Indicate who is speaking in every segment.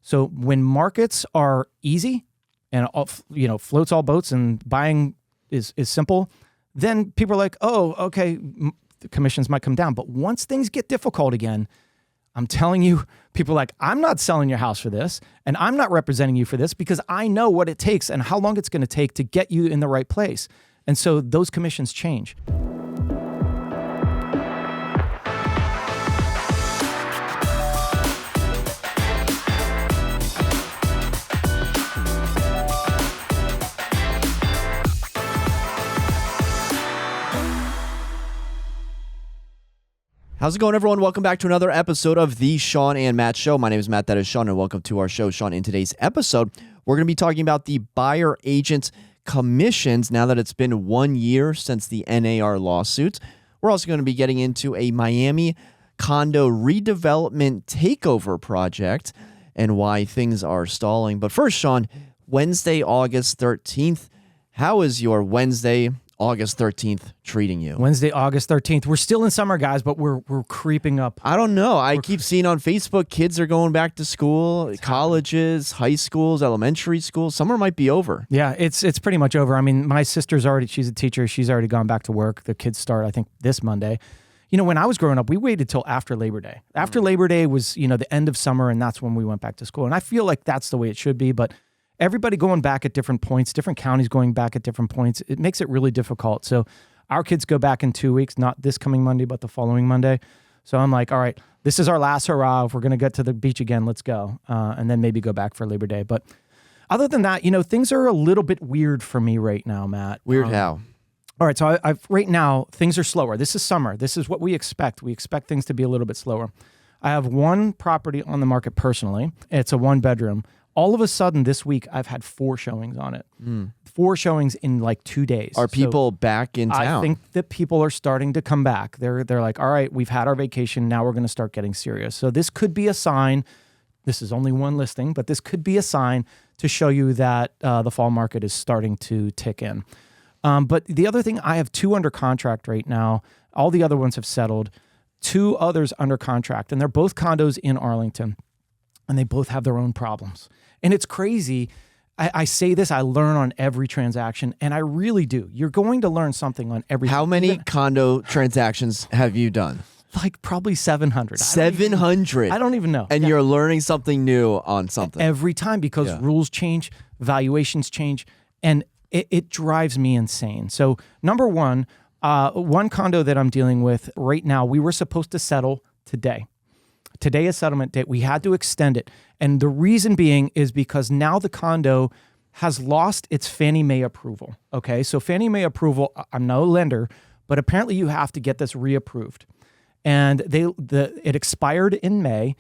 Speaker 1: So when markets are easy and floats all boats and buying is simple, then people are like, oh, okay, the commissions might come down. But once things get difficult again, I'm telling you, people are like, I'm not selling your house for this, and I'm not representing you for this because I know what it takes and how long it's going to take to get you in the right place. And so those commissions change.
Speaker 2: How's it going, everyone? Welcome back to another episode of the Shawn and Matt Show. My name is Matt, that is Shawn, and welcome to our show, Shawn. In today's episode, we're going to be talking about the buyer agent commissions now that it's been 1 year since the NAR lawsuits. We're also going to be getting into a Miami condo redevelopment takeover project and why things are stalling. But first, Shawn, Wednesday, August 13th. How is your Wednesday, August 13th treating you?
Speaker 1: Wednesday, August 13th. We're still in summer, guys, but we're creeping up.
Speaker 2: I don't know. I keep seeing on Facebook, kids are going back to school, colleges, high schools, elementary schools. Summer might be over.
Speaker 1: Yeah, it's pretty much over. I mean, my sister's she's a teacher. She's already gone back to work. The kids start, I think, this Monday. You know, when I was growing up, we waited till after Labor Day. After Labor Day was, the end of summer, and that's when we went back to school. And I feel like that's the way it should be, but everybody going back at different points, different counties going back at different points, it makes it really difficult. So our kids go back in 2 weeks, not this coming Monday, but the following Monday. So I'm like, all right, this is our last hurrah. If we're going to get to the beach again, let's go. And then maybe go back for Labor Day. But other than that, things are a little bit weird for me right now, Matt.
Speaker 2: Weird how?
Speaker 1: All right, so I've right now, things are slower. This is summer. This is what we expect. We expect things to be a little bit slower. I have one property on the market personally. It's a one-bedroom. All of a sudden this week, I've had 4 showings on it. 4 showings in like 2 days.
Speaker 2: Are people back in town?
Speaker 1: I think that people are starting to come back. They're like, all right, we've had our vacation. Now we're going to start getting serious. So this could be a sign. This is only one listing, but this could be a sign to show you that the fall market is starting to tick in. But the other thing, I have 2 under contract right now. All the other ones have settled. 2 others under contract, and they're both condos in Arlington, and they both have their own problems. And it's crazy. I say this, I learn on every transaction, and I really do. You're going to learn something on every.
Speaker 2: How many condo transactions have you done?
Speaker 1: Like probably 700.
Speaker 2: 700?
Speaker 1: I don't even know.
Speaker 2: And you're learning something new on something.
Speaker 1: Every time, because rules change, valuations change, and it drives me insane. So number one condo that I'm dealing with right now, we were supposed to settle today. Today is settlement date. We had to extend it. And the reason being is because now the condo has lost its Fannie Mae approval. Okay, so Fannie Mae approval, I'm no lender, but apparently you have to get this reapproved. And it expired in May,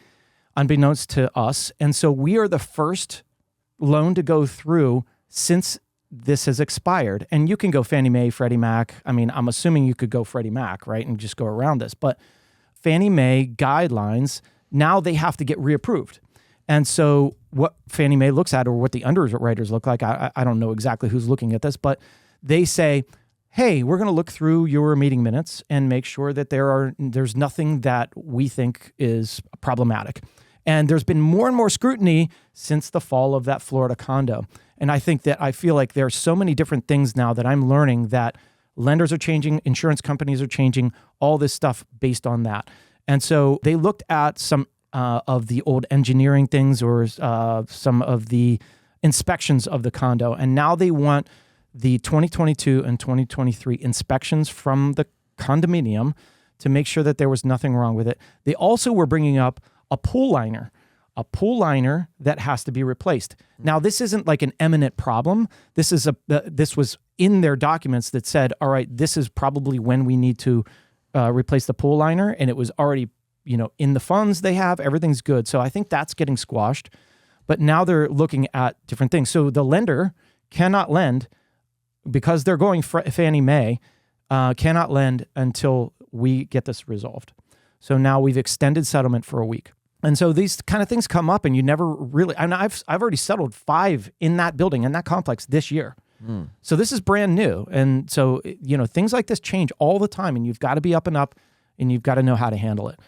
Speaker 1: unbeknownst to us. And so we are the first loan to go through since this has expired. And you can go Fannie Mae, Freddie Mac. I mean, I'm assuming you could go Freddie Mac, right, and just go around this. But Fannie Mae guidelines, now they have to get reapproved. And so what Fannie Mae looks at, or what the underwriters look like, I don't know exactly who's looking at this, but they say, hey, we're going to look through your meeting minutes and make sure that there's nothing that we think is problematic. And there's been more and more scrutiny since the fall of that Florida condo. And I feel like there's so many different things now that I'm learning that lenders are changing, insurance companies are changing, all this stuff based on that. And so they looked at some of the old engineering things or some of the inspections of the condo. And now they want the 2022 and 2023 inspections from the condominium to make sure that there was nothing wrong with it. They also were bringing up a pool liner that has to be replaced. Now, this isn't like an imminent problem. This was in their documents that said, all right, this is probably when we need to replace the pool liner, and it was already, in the funds they have, everything's good. So I think that's getting squashed. But now they're looking at different things. So the lender cannot lend because they're going Fannie Mae, cannot lend until we get this resolved. So now we've extended settlement for a week. And so these kind of things come up, and you never really. And I've already settled 5 in that building, in that complex this year. So this is brand new, and so things like this change all the time, and you've got to be up, and you've got to know how to handle it.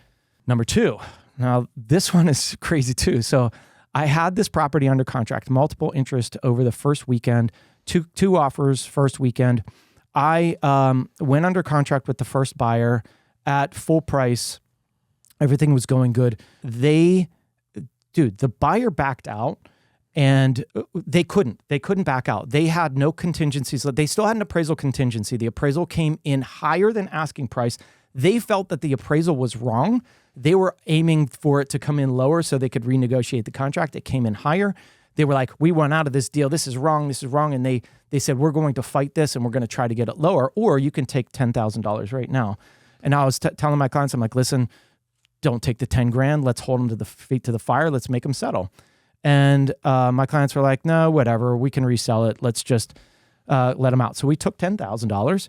Speaker 1: Number 2, now this one is crazy too. So I had this property under contract, multiple interest over the first weekend, two offers first weekend. I went under contract with the first buyer at full price. Everything was going good. The buyer backed out, and they couldn't back out. They had no contingencies. They still had an appraisal contingency. The appraisal came in higher than asking price. They felt that the appraisal was wrong. They were aiming for it to come in lower so they could renegotiate the contract. It came in higher. They were like, we want out of this deal. This is wrong. And they said, we're going to fight this and we're going to try to get it lower, or you can take $10,000 right now. And I was telling my clients, I'm like, listen, don't take the 10 grand. Let's hold them to the feet to the fire. Let's make them settle. And my clients were like, no, whatever. We can resell it. Let's just let them out. So we took $10,000.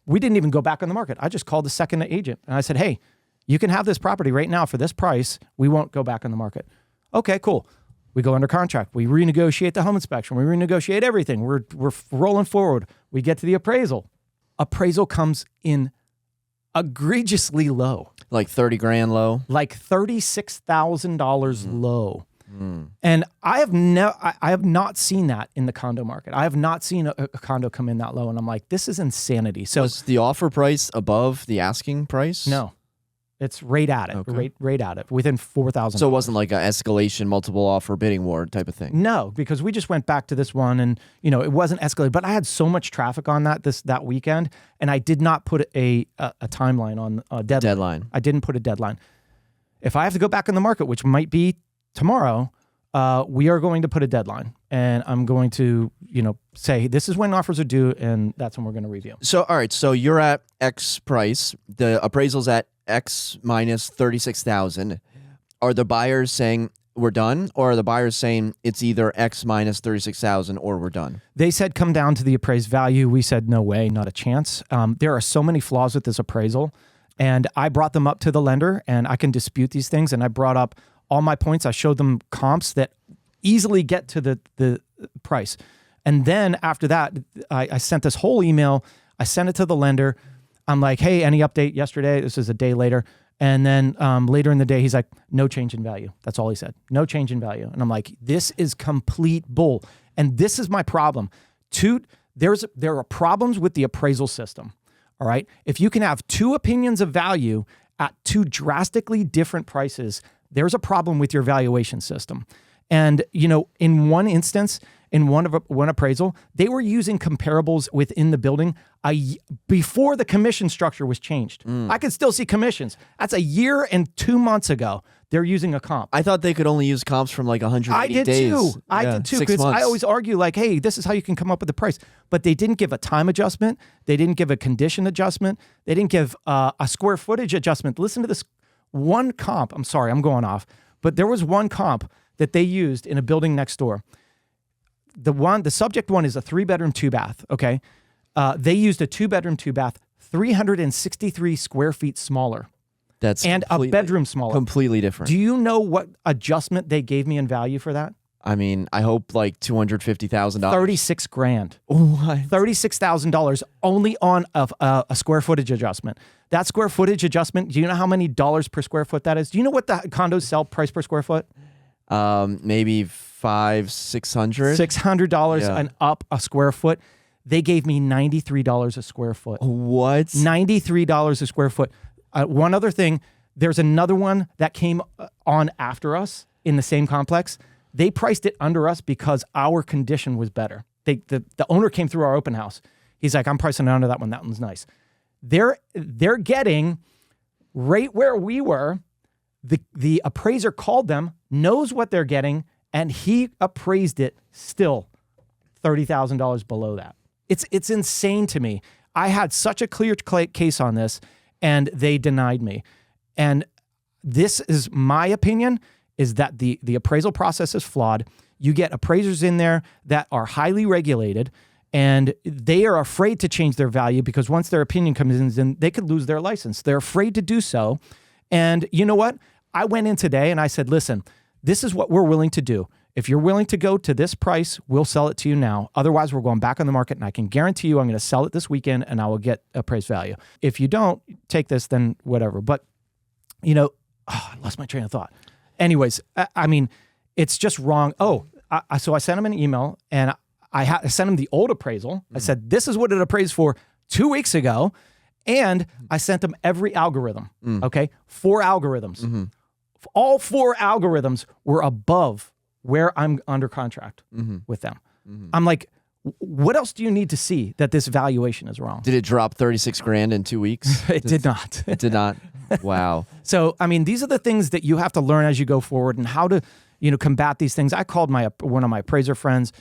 Speaker 1: We didn't even go back on the market. I just called the second agent and I said, hey, you can have this property right now for this price. We won't go back on the market. Okay, cool. We go under contract. We renegotiate the home inspection. We renegotiate everything. We're rolling forward. We get to the appraisal. Appraisal comes in egregiously low.
Speaker 2: Like 30 grand low?
Speaker 1: Like $36,000 low. And I have not seen that in the condo market. I have not seen a condo come in that low. And I'm like, this is insanity. So
Speaker 2: was the offer price above the asking price?
Speaker 1: No. It's right at it,
Speaker 2: Okay.
Speaker 1: right at it, within $4,000.
Speaker 2: So it wasn't like an escalation, multiple offer bidding war type of thing?
Speaker 1: No, because we just went back to this one and, it wasn't escalated. But I had so much traffic on that weekend, and I did not put a timeline on a deadline. I didn't put a deadline. If I have to go back in the market, which might be tomorrow, we are going to put a deadline. And I'm going to, say this is when offers are due, and that's when we're going to review.
Speaker 2: So, all right, so you're at X price. The appraisal's at X minus 36,000. Are the buyers saying we're done, or are the buyers saying it's either X minus 36,000 or we're done?
Speaker 1: They said come down to the appraised value. We said no way, not a chance. There are so many flaws with this appraisal, and I brought them up to the lender, and I can dispute these things. And I brought up all my points. I showed them comps that easily get to the price. And then after that, I sent this whole email. I sent it to the lender. I'm like, hey, any update yesterday? This is a day later. And then later in the day, he's like, no change in value. That's all he said. No change in value. And I'm like, this is complete bull. And this is my problem. There are problems with the appraisal system. All right. If you can have two opinions of value at two drastically different prices, there's a problem with your valuation system. And, in one instance, in one appraisal, they were using comparables within the building before the commission structure was changed. I could still see commissions. That's a year and 2 months ago. They're using a comp.
Speaker 2: I thought they could only use comps from like 180 days.
Speaker 1: I did too. Because I always argue like, hey, this is how you can come up with the price. But they didn't give a time adjustment. They didn't give a condition adjustment. They didn't give a square footage adjustment. Listen to this one comp. I'm sorry, I'm going off. But there was one comp that they used in a building next door. The subject one is a 3-bedroom, 2-bath. Okay. They used a 2-bedroom, 2-bath, 363 square feet smaller.
Speaker 2: That's
Speaker 1: and a bedroom smaller.
Speaker 2: Completely different.
Speaker 1: Do you know what adjustment they gave me in value for that?
Speaker 2: I mean, I hope like $250,000.
Speaker 1: $36,000.
Speaker 2: What?
Speaker 1: $36,000 only on a square footage adjustment. That square footage adjustment, do you know how many dollars per square foot that is? Do you know what the condos sell price per square foot?
Speaker 2: Maybe $500-600.
Speaker 1: $600 and up a square foot. They gave me $93 a square foot.
Speaker 2: What?
Speaker 1: $93 a square foot. One other thing, there's another one that came on after us in the same complex. They priced it under us because our condition was better. The owner came through our open house. He's like, I'm pricing it under that one. That one's nice. They're getting right where we were. The appraiser called them, knows what they're getting, and he appraised it still $30,000 below that. It's insane to me. I had such a clear case on this, and they denied me. And this is my opinion, is that the appraisal process is flawed. You get appraisers in there that are highly regulated, and they are afraid to change their value because once their opinion comes in, they could lose their license. They're afraid to do so. And you know what? I went in today and I said, listen, this is what we're willing to do. If you're willing to go to this price, we'll sell it to you now. Otherwise, we're going back on the market, and I can guarantee you I'm going to sell it this weekend and I will get appraised value. If you don't take this, then whatever. But, I lost my train of thought. Anyways, I mean, it's just wrong. Oh, so I sent him an email and I sent him the old appraisal. I said, this is what it appraised for 2 weeks ago. And I sent him every algorithm. Okay. 4 algorithms. All 4 algorithms were above where I'm under contract with them. I'm like, what else do you need to see that this valuation is wrong?
Speaker 2: Did it drop 36 grand in 2 weeks?
Speaker 1: It did not.
Speaker 2: It did not. Wow.
Speaker 1: So, I mean, these are the things that you have to learn as you go forward and how to, combat these things. I called one of my appraiser friends.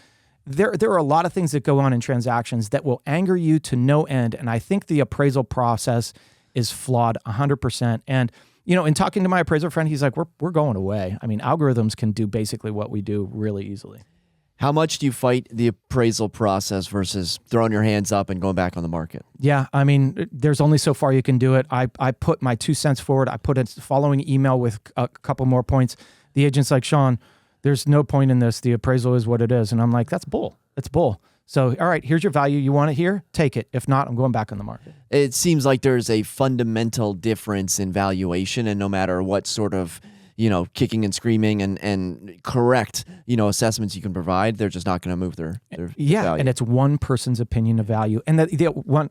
Speaker 1: There are a lot of things that go on in transactions that will anger you to no end. And I think the appraisal process is flawed 100%. And, in talking to my appraiser friend, he's like, we're going away. I mean, algorithms can do basically what we do really easily.
Speaker 2: How much do you fight the appraisal process versus throwing your hands up and going back on the market?
Speaker 1: Yeah, I mean, there's only so far you can do it. I put my 2 cents forward. I put a following email with a couple more points. The agent's like, Shawn, there's no point in this. The appraisal is what it is. And I'm like, that's bull. It's bull. So, all right, here's your value. You want it here? Take it. If not, I'm going back on the market.
Speaker 2: It seems like there's a fundamental difference in valuation, and no matter what sort of kicking and screaming and correct, assessments you can provide, they're just not going to move their value.
Speaker 1: And it's one person's opinion of value. And one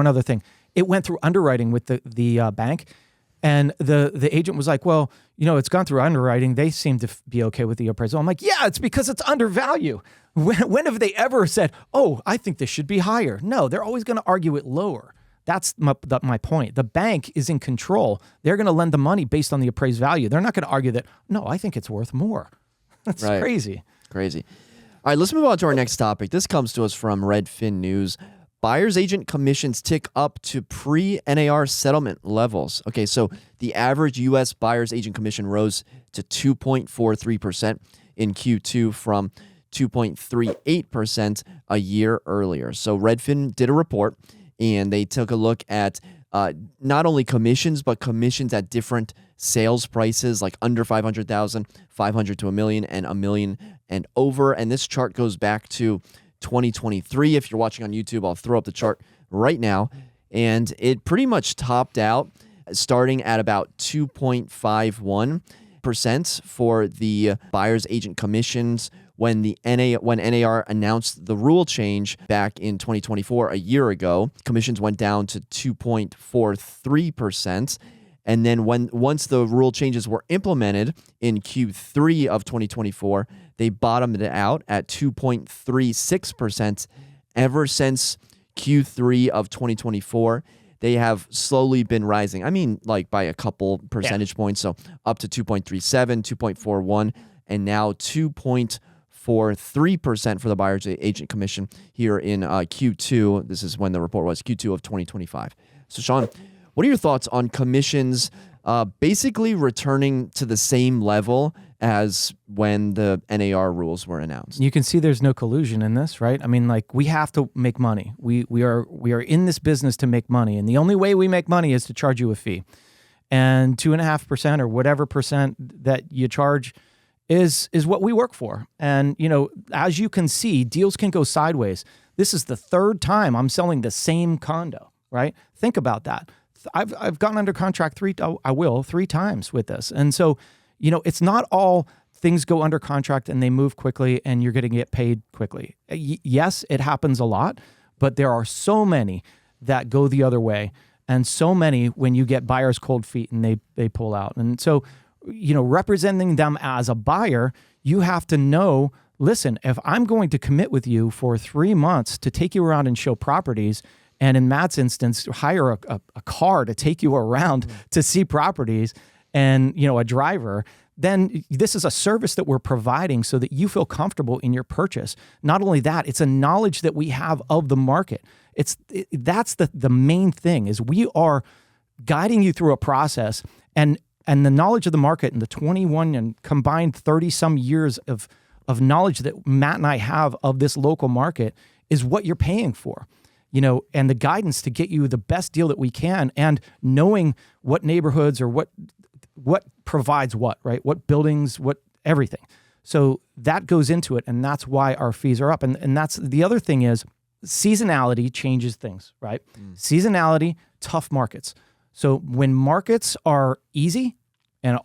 Speaker 1: other thing. It went through underwriting with the bank, and the agent was like, well, it's gone through underwriting. They seem to be okay with the appraisal. I'm like, yeah, it's because it's undervalued. When have they ever said, oh, I think this should be higher? No, they're always going to argue it lower. That's my point. The bank is in control. They're going to lend the money based on the appraised value. They're not going to argue that, no, I think it's worth more. That's
Speaker 2: right.
Speaker 1: Crazy.
Speaker 2: All right, let's move on to our next topic. This comes to us from Redfin News. Buyer's agent commissions tick up to pre-NAR settlement levels. Okay, so the average U.S. buyer's agent commission rose to 2.43% in Q2 from 2.38% a year earlier. So Redfin did a report, and they took a look at not only commissions, but commissions at different sales prices, like under $500,000, $500,000 to $1 million, and $1 million and over. And this chart goes back to 2023. If you're watching on YouTube, I'll throw up the chart right now. And it pretty much topped out starting at about 2.51% for the buyer's agent commissions when NAR announced the rule change back in 2024, a year ago. Commissions went down to 2.43%. And then once the rule changes were implemented in Q3 of 2024, they bottomed it out at 2.36%. Ever since Q3 of 2024, they have slowly been rising. I mean, like by a couple percentage points. So up to 2.37, 2.41, and now 2.43% for the buyer's agent commission here in Q2. This is when the report was, Q2 of 2025. So Shawn, what are your thoughts on commissions basically returning to the same level as when the NAR rules were announced?
Speaker 1: You can see there's no collusion in this, right? I mean, like, we have to make money. We are in this business to make money, and the only way we make money is to charge you a fee. And 2.5% or whatever percent that you charge is what we work for. And, as you can see, deals can go sideways. This is the 3rd time I'm selling the same condo, right? Think about that. I've gotten under contract 3 times with this. And so, it's not all things go under contract and they move quickly and you're going to get paid quickly. Yes, it happens a lot, but there are so many that go the other way, and so many when you get buyers cold feet and they pull out. And so, representing them as a buyer, you have to know, listen, if I'm going to commit with you for 3 months to take you around and show properties, and in Matt's instance, hire a car to take you around to see properties, and a driver, then this is a service that we're providing so that you feel comfortable in your purchase. Not only that, it's a knowledge that we have of the market. That's the main thing, is we are guiding you through a process, and the knowledge of the market and the 21 and combined 30 some years of knowledge that Matt and I have of this local market is what you're paying for. And the guidance to get you the best deal that we can, and knowing what neighborhoods or what provides what, right? What buildings, what everything. So that goes into it, and that's why our fees are up. And that's the other thing is seasonality changes things, right? Seasonality, tough markets. So when markets are easy and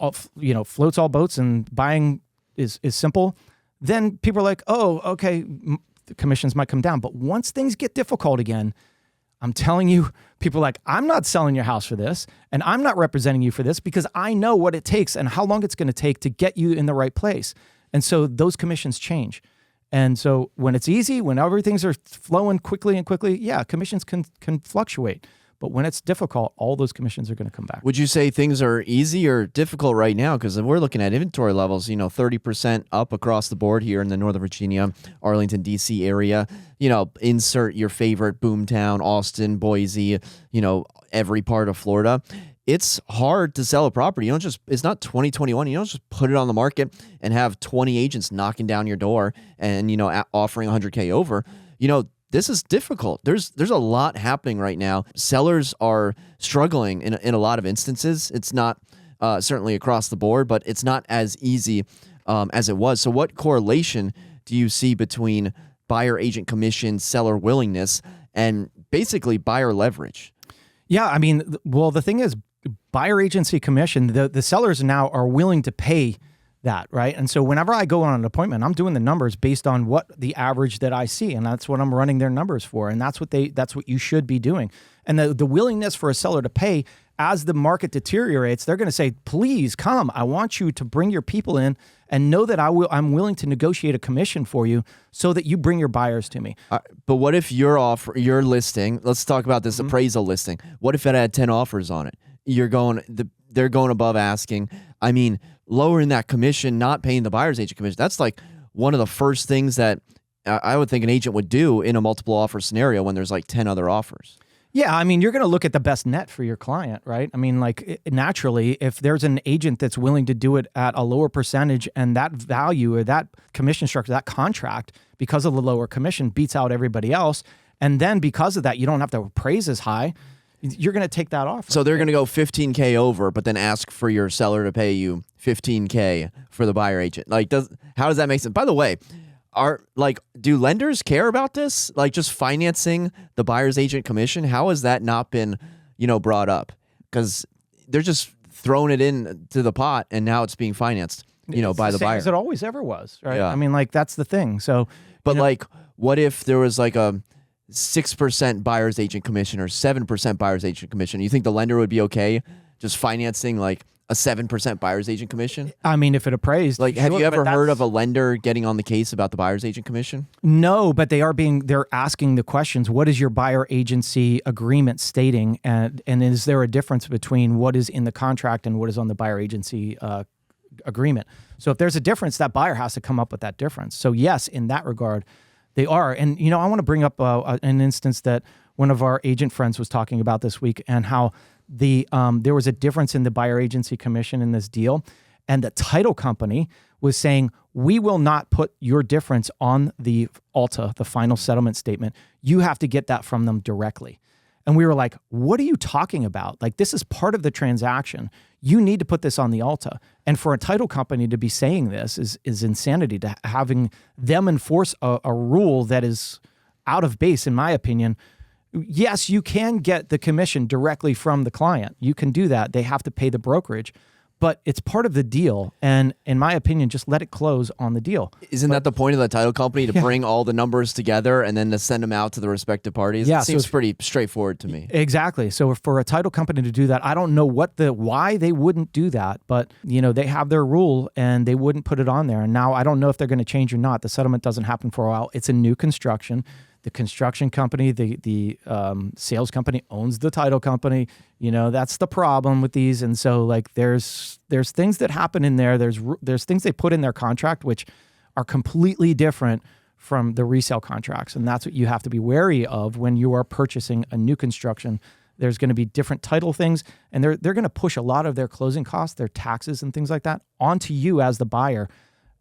Speaker 1: floats all boats and buying is simple, then people are like, oh, okay, the commissions might come down. But once things get difficult again, I'm telling you, people are like, I'm not selling your house for this, and I'm not representing you for this because I know what it takes and how long it's going to take to get you in the right place. And so those commissions change. And so when it's easy, when everything's are flowing quickly, yeah, commissions can fluctuate. But when it's difficult, all those commissions are going to come back.
Speaker 2: Would you say things are easy or difficult right now? Because we're looking at inventory levels, 30% up across the board here in the Northern Virginia, Arlington, D.C. area. Insert your favorite boomtown, Austin, Boise, every part of Florida. It's hard to sell a property. It's not 2021. You don't just put it on the market and have 20 agents knocking down your door and, offering $100K over. This is difficult. There's a lot happening right now. Sellers are struggling in a lot of instances. It's not certainly across the board, but it's not as easy as it was. So what correlation do you see between buyer agent commission, seller willingness, and basically buyer leverage?
Speaker 1: Yeah, I mean, well, the thing is, buyer agency commission, the sellers now are willing to pay that, right? And so whenever I go on an appointment, I'm doing the numbers based on what the average that I see, and that's what I'm running their numbers for, and that's what you should be doing. And the willingness for a seller to pay as the market deteriorates, they're going to say, please come. I want you to bring your people in and know that I'm willing to negotiate a commission for you so that you bring your buyers to me.
Speaker 2: But what if your listing, let's talk about this appraisal listing. What if it had 10 offers on it? They're going above asking. I mean, lowering that commission, not paying the buyer's agent commission, that's like one of the first things that I would think an agent would do in a multiple offer scenario when there's like 10 other offers.
Speaker 1: Yeah, I mean, you're going to look at the best net for your client, right? I mean, like naturally, if there's an agent that's willing to do it at a lower percentage and that value or that commission structure, that contract, because of the lower commission beats out everybody else, and then because of that, you don't have to appraise as high, you're going to take that off.
Speaker 2: So they're going to go $15K over, but then ask for your seller to pay you $15K for the buyer agent. How does that make sense? By the way, do lenders care about this? Like just financing the buyer's agent commission? How has that not been, brought up? Because they're just throwing it into the pot, and now it's being financed, by the buyer.
Speaker 1: As it always ever was, right?
Speaker 2: Yeah.
Speaker 1: I mean, that's the thing. So,
Speaker 2: but what if there was like a 6% buyer's agent commission or 7% buyer's agent commission? You think the lender would be okay just financing like a 7% buyer's agent commission?
Speaker 1: I mean, if it appraised.
Speaker 2: Have you ever heard of a lender getting on the case about the buyer's agent commission?
Speaker 1: No, but they're asking the questions. What is your buyer agency agreement stating? And is there a difference between what is in the contract and what is on the buyer agency agreement? So if there's a difference, that buyer has to come up with that difference. So yes, in that regard, they are. And, I want to bring up an instance that one of our agent friends was talking about this week, and how there was a difference in the buyer agency commission in this deal. And the title company was saying, we will not put your difference on the ALTA, the final settlement statement. You have to get that from them directly. And we were like, what are you talking about? Like, this is part of the transaction. You need to put this on the ALTA. And for a title company to be saying this is insanity, to having them enforce a rule that is out of base, in my opinion. Yes, you can get the commission directly from the client. You can do that. They have to pay the brokerage, but it's part of the deal. And in my opinion, just let it close on the deal.
Speaker 2: Isn't that the point of the title company, to bring all the numbers together and then to send them out to the respective parties?
Speaker 1: Yeah,
Speaker 2: it seems pretty straightforward to me.
Speaker 1: Exactly. So for a title company to do that, I don't know why they wouldn't do that, but they have their rule and they wouldn't put it on there. And now I don't know if they're going to change or not. The settlement doesn't happen for a while. It's a new construction. The construction company, the sales company owns the title company. That's the problem with these. And so there's things that happen in there. There's things they put in their contract which are completely different from the resale contracts. And that's what you have to be wary of when you are purchasing a new construction. There's going to be different title things, and they're going to push a lot of their closing costs, their taxes and things like that onto you as the buyer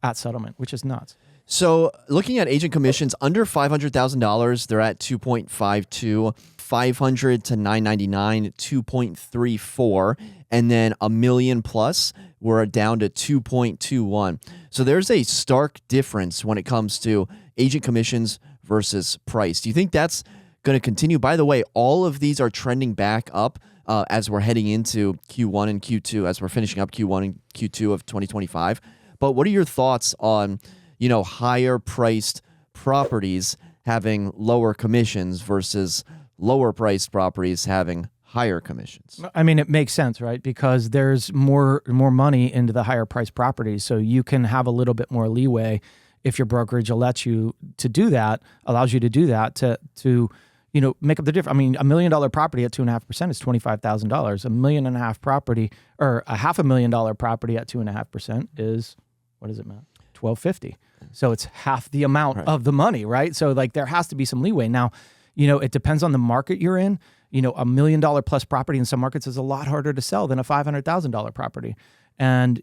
Speaker 1: at settlement, which is nuts.
Speaker 2: So looking at agent commissions under $500,000, they're at 2.52, 500 to 999, 2.34, and then $1 million plus, we're down to 2.21. So there's a stark difference when it comes to agent commissions versus price. Do you think that's going to continue? By the way, all of these are trending back up as we're heading into Q1 and Q2, as we're finishing up Q1 and Q2 of 2025. But what are your thoughts on, higher priced properties having lower commissions versus lower priced properties having higher commissions?
Speaker 1: I mean, it makes sense, right? Because there's more money into the higher priced properties. So you can have a little bit more leeway if your brokerage allows you to do that, to make up the difference. I mean, $1 million property at 2.5% is $25,000. $1.5 million property, or a $500,000 property at 2.5% is, what is it, Matt? $1,250. So it's half the amount of the money, right? So like there has to be some leeway. Now, it depends on the market you're in. $1 million plus property in some markets is a lot harder to sell than a $500,000 property. And,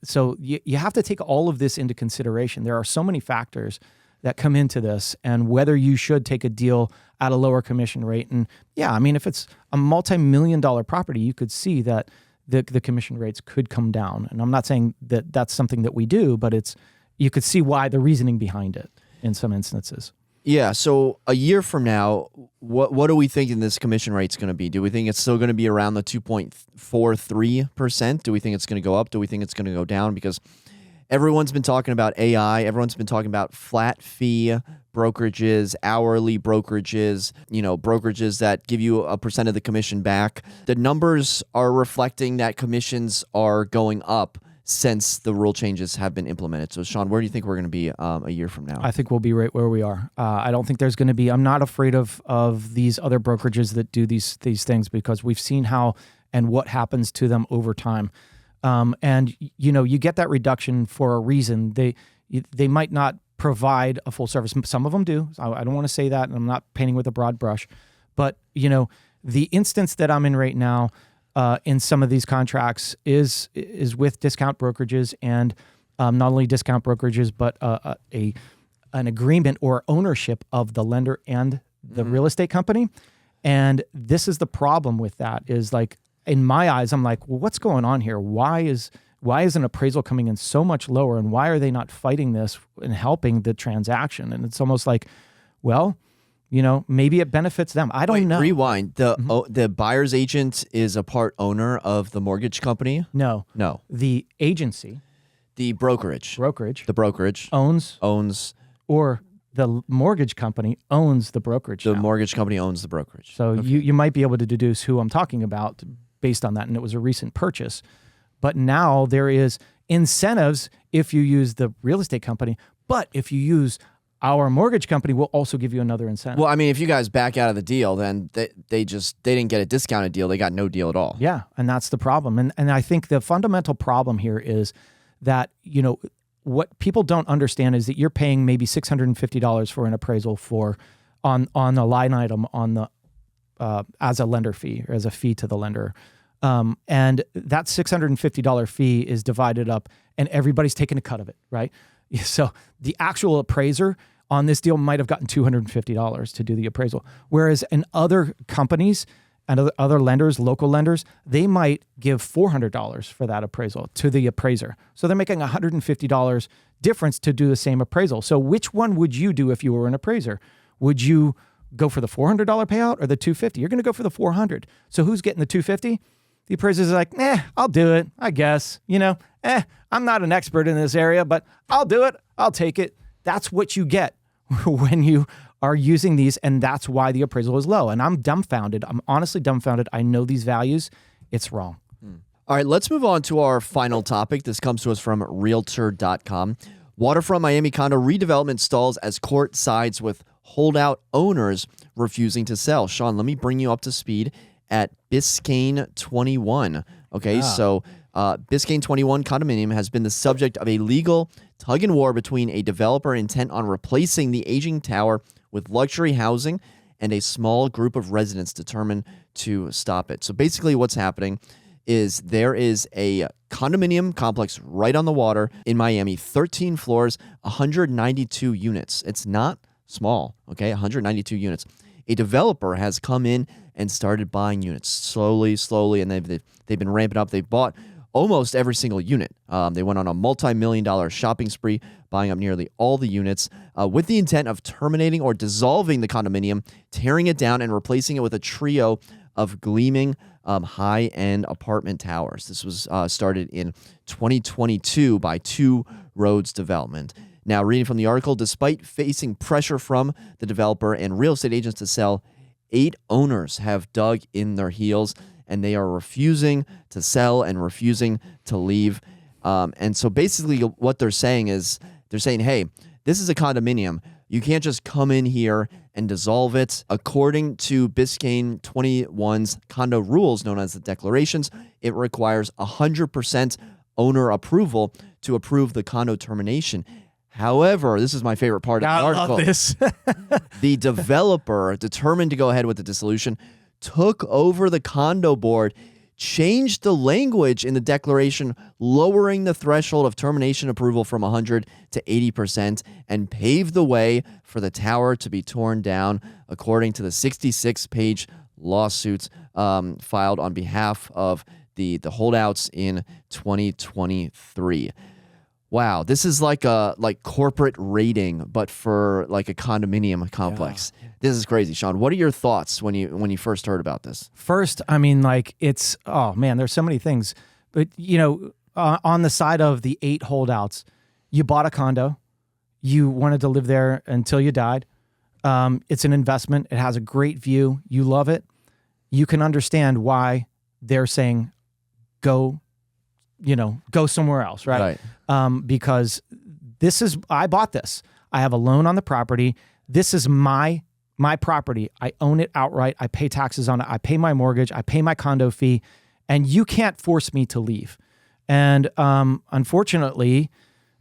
Speaker 1: so you have to take all of this into consideration. There are so many factors that come into this, and whether you should take a deal at a lower commission rate. And yeah, I mean, if it's a multi-million-dollar property, you could see that the commission rates could come down. And I'm not saying that that's something that we do, but you could see why the reasoning behind it in some instances.
Speaker 2: Yeah. So a year from now, what are we thinking this commission rate's going to be? Do we think it's still going to be around the 2.43%? Do we think it's going to go up? Do we think it's going to go down? Because everyone's been talking about AI. Everyone's been talking about flat fee brokerages, hourly brokerages, brokerages that give you a % of the commission back. The numbers are reflecting that commissions are going up since the rule changes have been implemented. So, Shawn, where do you think we're going to be a year from now?
Speaker 1: I think we'll be right where we are. I don't think there's going to be. I'm not afraid of these other brokerages that do these things, because we've seen how and what happens to them over time. And you get that reduction for a reason. They might not provide a full service. Some of them do. I don't want to say that, and I'm not painting with a broad brush. But the instance that I'm in right now, in some of these contracts is with discount brokerages, and not only discount brokerages, but an agreement or ownership of the lender and the real estate company. And this is the problem with that, is like, in my eyes, I'm like, well, what's going on here? Why is an appraisal coming in so much lower, and why are they not fighting this and helping the transaction? And it's almost like, well, maybe it benefits them. I don't know.
Speaker 2: Rewind. The buyer's agent is a part owner of the mortgage company?
Speaker 1: No. The agency.
Speaker 2: The brokerage.
Speaker 1: The
Speaker 2: brokerage.
Speaker 1: Owns. Or the mortgage company owns the brokerage.
Speaker 2: The mortgage company owns the brokerage.
Speaker 1: So you might be able to deduce who I'm talking about based on that. And it was a recent purchase. But now there is incentives if you use the real estate company. But if you use our mortgage company, will also give you another incentive.
Speaker 2: Well, I mean, if you guys back out of the deal, then they didn't get a discounted deal. They got no deal at all.
Speaker 1: Yeah, and that's the problem. And I think the fundamental problem here is that, what people don't understand is that you're paying maybe $650 for an appraisal on a line item on the as a lender fee, or as a fee to the lender. And that $650 fee is divided up, and everybody's taking a cut of it, right? So the actual appraiser on this deal might have gotten $250 to do the appraisal. Whereas in other companies and other lenders, local lenders, they might give $400 for that appraisal to the appraiser. So they're making $150 difference to do the same appraisal. So which one would you do if you were an appraiser? Would you go for the $400 payout or the $250? You're going to go for the $400. So who's getting the $250? The appraiser's like, I'll do it, I guess. I'm not an expert in this area, but I'll do it. I'll take it. That's what you get when you are using these, and that's why the appraisal is low. And I'm dumbfounded. I'm honestly dumbfounded. I know these values. It's wrong.
Speaker 2: All right, let's move on to our final topic. This comes to us from realtor.com. Waterfront Miami condo redevelopment stalls as court sides with holdout owners refusing to sell. Shawn, let me bring you up to speed at Biscayne 21. Okay, so Biscayne 21 condominium has been the subject of a legal tug and war between a developer intent on replacing the aging tower with luxury housing and a small group of residents determined to stop it. So basically what's happening is there is a condominium complex right on the water in Miami, 13 floors, 192 units. It's not small, okay, 192 units. A developer has come in and started buying units slowly, and they've been ramping up. They've bought almost every single unit. They went on a multi-million-dollar shopping spree, buying up nearly all the units with the intent of terminating or dissolving the condominium, tearing it down, and replacing it with a trio of gleaming high-end apartment towers. This was started in 2022 by Two Roads Development. Now, reading from the article, despite facing pressure from the developer and real estate agents to sell, 8 owners have dug in their heels, and they are refusing to sell and refusing to leave. And so basically what they're saying is, they're saying, hey, this is a condominium. You can't just come in here and dissolve it. According to Biscayne 21's condo rules, known as the declarations, it requires 100% owner approval to approve the condo termination. However, this is my favorite part of the article.
Speaker 1: Love this.
Speaker 2: The developer, determined to go ahead with the dissolution, took over the condo board, changed the language in the declaration, lowering the threshold of termination approval from 100 to 80%, and paved the way for the tower to be torn down, according to the 66-page lawsuit filed on behalf of the holdouts in 2023. Wow, this is like a corporate rating, but for like a condominium complex. Yeah. This is crazy, Shawn. What are your thoughts when you first heard about this?
Speaker 1: First, I mean, like it's, oh man, there's so many things. But on the side of the 8 holdouts, you bought a condo, you wanted to live there until you died. It's an investment. It has a great view. You love it. You can understand why they're saying, go somewhere else, right? Because I bought this. I have a loan on the property. This is my property. I own it outright. I pay taxes on it. I pay my mortgage. I pay my condo fee, and you can't force me to leave. And unfortunately,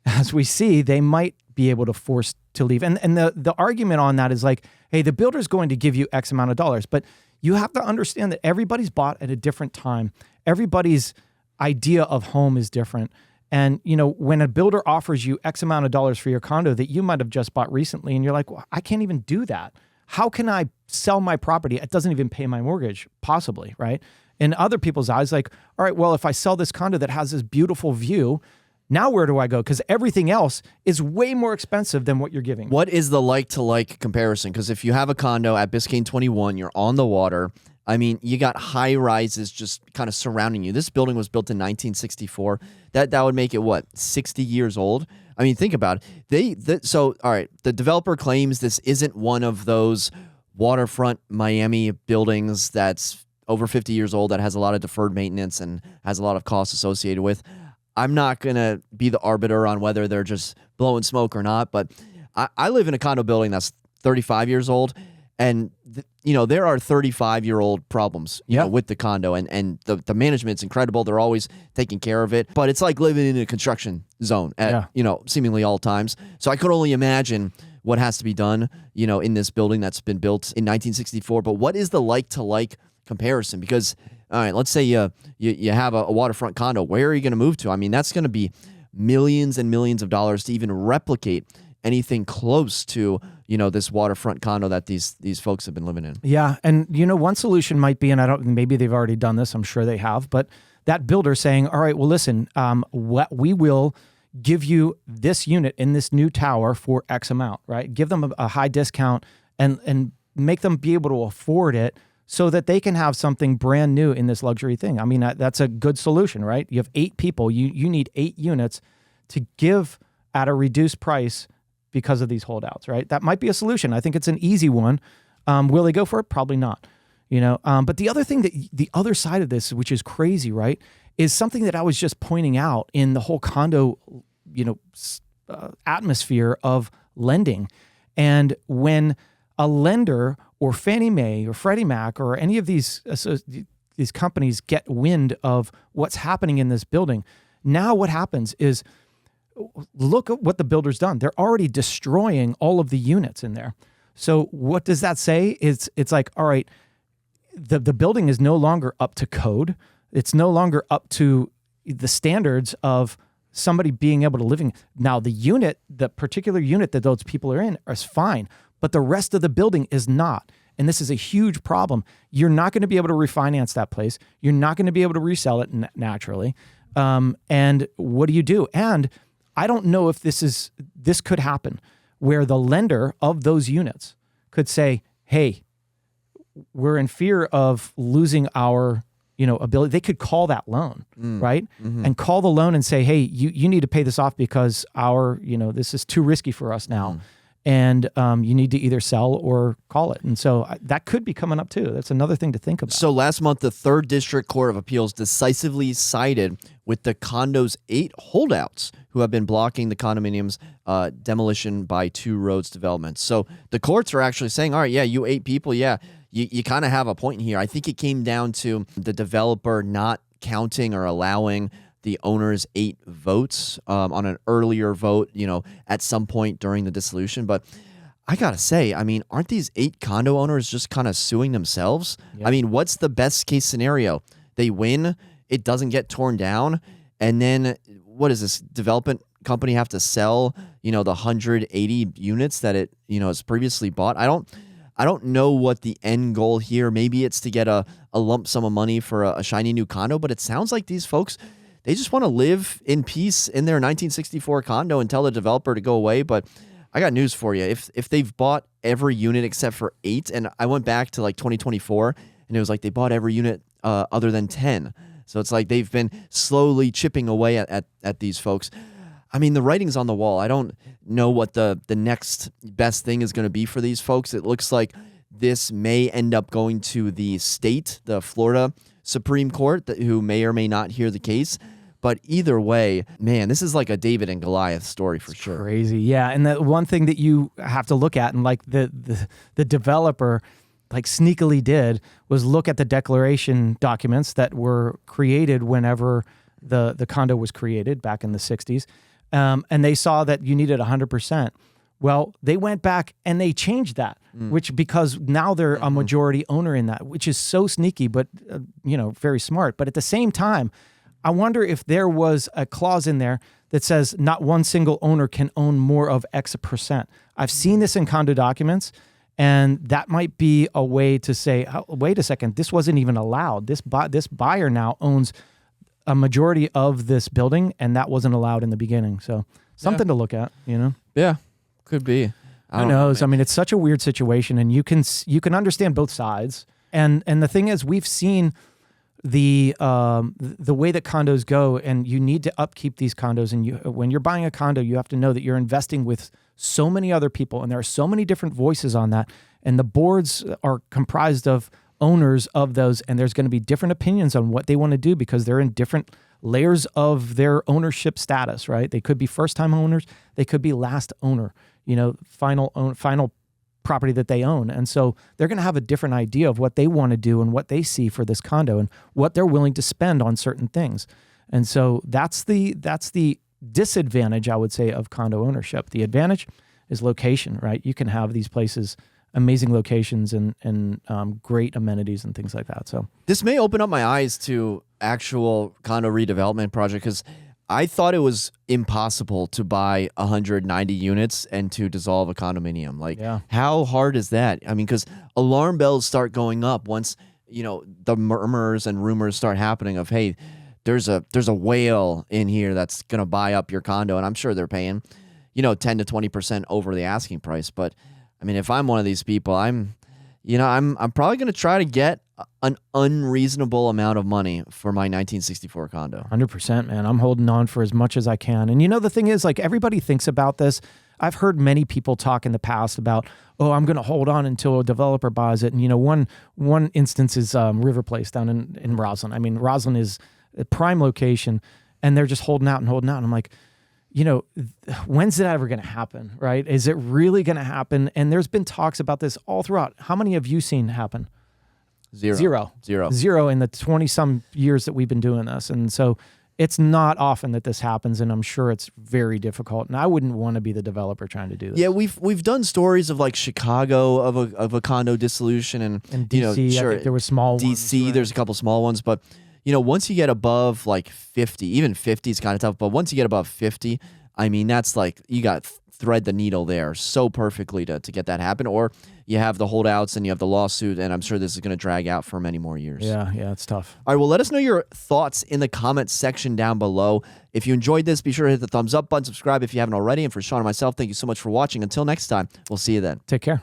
Speaker 1: as we see, they might be able to force to leave. And the argument on that is like, hey, the builder's going to give you X amount of dollars, but you have to understand that everybody's bought at a different time. Everybody's idea of home is different. And, when a builder offers you X amount of dollars for your condo that you might have just bought recently, and you're like, well, I can't even do that. How can I sell my property? It doesn't even pay my mortgage, possibly, right? In other people's eyes, like, all right, well, if I sell this condo that has this beautiful view, now where do I go? Because everything else is way more expensive than what you're giving me.
Speaker 2: What is the like-to-like comparison? Because if you have a condo at Biscayne 21, you're on the water. I mean, you got high rises just kind of surrounding you. This building was built in 1964. That would make it, what, 60 years old? I mean, think about it. So, all right, the developer claims this isn't one of those waterfront Miami buildings that's over 50 years old, that has a lot of deferred maintenance and has a lot of costs associated with. I'm not going to be the arbiter on whether they're just blowing smoke or not, but I live in a condo building that's 35 years old. And, there are 35-year-old problems with the condo, and the management's incredible. They're always taking care of it. But it's like living in a construction zone at, seemingly all times. So I could only imagine what has to be done, in this building that's been built in 1964. But what is the like-to-like comparison? Because, all right, let's say you have a waterfront condo. Where are you going to move to? I mean, that's going to be millions and millions of dollars to even replicate anything close to this waterfront condo that these folks have been living in.
Speaker 1: Yeah, and one solution might be, and maybe they've already done this, I'm sure they have, but that builder saying, all right, well, listen, we will give you this unit in this new tower for X amount, right? Give them a high discount and make them be able to afford it so that they can have something brand new in this luxury thing. I mean, that's a good solution, right? You have 8 people, you need 8 units to give at a reduced price because of these holdouts, right? That might be a solution. I think it's an easy one. Will they go for it? Probably not. But the other thing, the other side of this, which is crazy, right, is something that I was just pointing out in the whole condo, atmosphere of lending. And when a lender or Fannie Mae or Freddie Mac or any of these companies get wind of what's happening in this building, now what happens is, look at what the builder's done. They're already destroying all of the units in there. So what does that say? It's like, all right, the building is no longer up to code. It's no longer up to the standards of somebody being able to live in. Now the particular unit that those people are in is fine, but the rest of the building is not. And this is a huge problem. You're not going to be able to refinance that place. You're not going to be able to resell it naturally. And what do you do? And I don't know if this could happen where the lender of those units could say, hey, we're in fear of losing our, ability. They could call that loan, right? And call the loan and say, hey, you need to pay this off because this is too risky for us now. And you need to either sell or call it. And so that could be coming up too. That's another thing to think about.
Speaker 2: So last month, the 3rd District Court of Appeals decisively sided with the condo's 8 holdouts who have been blocking the condominium's demolition by Two Roads Development. So the courts are actually saying, all right, yeah, you 8 people, yeah, you kind of have a point here. I think it came down to the developer not counting or allowing the owner's 8 votes on an earlier vote, at some point during the dissolution. But I got to say, I mean, aren't these 8 condo owners just kind of suing themselves? Yep. I mean, what's the best case scenario? They win, it doesn't get torn down, and then what does this development company have to sell, the 180 units that it, has previously bought? I don't know what the end goal here. Maybe it's to get a lump sum of money for a shiny new condo, but it sounds like these folks, they just want to live in peace in their 1964 condo and tell the developer to go away. But I got news for you. If they've bought every unit except for 8, and I went back to like 2024, and it was like they bought every unit other than 10. So it's like they've been slowly chipping away at these folks. I mean, the writing's on the wall. I don't know what the next best thing is going to be for these folks. It looks like this may end up going to the state, the Florida Supreme Court, who may or may not hear the case. But either way, man, this is like a David and Goliath story for sure.
Speaker 1: Crazy. Yeah. And the one thing that you have to look at, and like the developer like sneakily did, was look at the declaration documents that were created whenever the condo was created back in the 60s. And they saw that you needed 100%. Well, they went back and they changed that, because now they're a majority owner in that, which is so sneaky, but, very smart. But at the same time, I wonder if there was a clause in there that says not one single owner can own more of X percent. I've seen this in condo documents, and that might be a way to say, oh, wait a second, this wasn't even allowed. This buyer now owns a majority of this building, and that wasn't allowed in the beginning. So something to look at,
Speaker 2: Yeah. Could be.
Speaker 1: Who knows? I mean, it's such a weird situation, and you can understand both sides. And the thing is, we've seen the way that condos go, and you need to upkeep these condos. And when you're buying a condo, you have to know that you're investing with so many other people, and there are so many different voices on that. And the boards are comprised of owners of those, and there's going to be different opinions on what they want to do because they're in different layers of their ownership status, right? They could be first-time owners, they could be last owner, final property that they own. And so they're going to have a different idea of what they want to do and what they see for this condo and what they're willing to spend on certain things. And so that's the disadvantage, I would say, of condo ownership. The advantage is location, right? You can have these places, amazing locations and great amenities and things like that. So
Speaker 2: this may open up my eyes to actual condo redevelopment project, because I thought it was impossible to buy 190 units and to dissolve a condominium. Like, how hard is that? I mean, because alarm bells start going up once, the murmurs and rumors start happening of, hey, there's a whale in here that's going to buy up your condo. And I'm sure they're paying, 10 to 20% over the asking price. But I mean, if I'm one of these people, I'm probably going to try to get an unreasonable amount of money for my 1964 condo.
Speaker 1: 100%, man. I'm holding on for as much as I can. And the thing is, like, everybody thinks about this. I've heard many people talk in the past about, oh, I'm going to hold on until a developer buys it. And, one instance is River Place down in Roslyn. I mean, Roslyn is a prime location, and they're just holding out. And I'm like, when's it ever going to happen, right? Is it really going to happen? And there's been talks about this all throughout. How many have you seen happen? Zero in the 20-some years that we've been doing this. And so it's not often that this happens, and I'm sure it's very difficult. And I wouldn't want to be the developer trying to do this.
Speaker 2: Yeah, we've done stories of like Chicago of a condo dissolution, and
Speaker 1: DC,
Speaker 2: sure,
Speaker 1: I think there were small ones.
Speaker 2: DC, right? There's a couple small ones, but once you get above like 50, even 50 is kind of tough, but once you get above 50, I mean, that's like, you got thread the needle there so perfectly to get that happen. Or you have the holdouts and you have the lawsuit, and I'm sure this is going to drag out for many more years.
Speaker 1: Yeah, it's tough.
Speaker 2: All right, well, let us know your thoughts in the comments section down below. If you enjoyed this, be sure to hit the thumbs up button, subscribe if you haven't already. And for Shawn and myself, thank you so much for watching. Until next time, we'll see you then.
Speaker 1: Take care.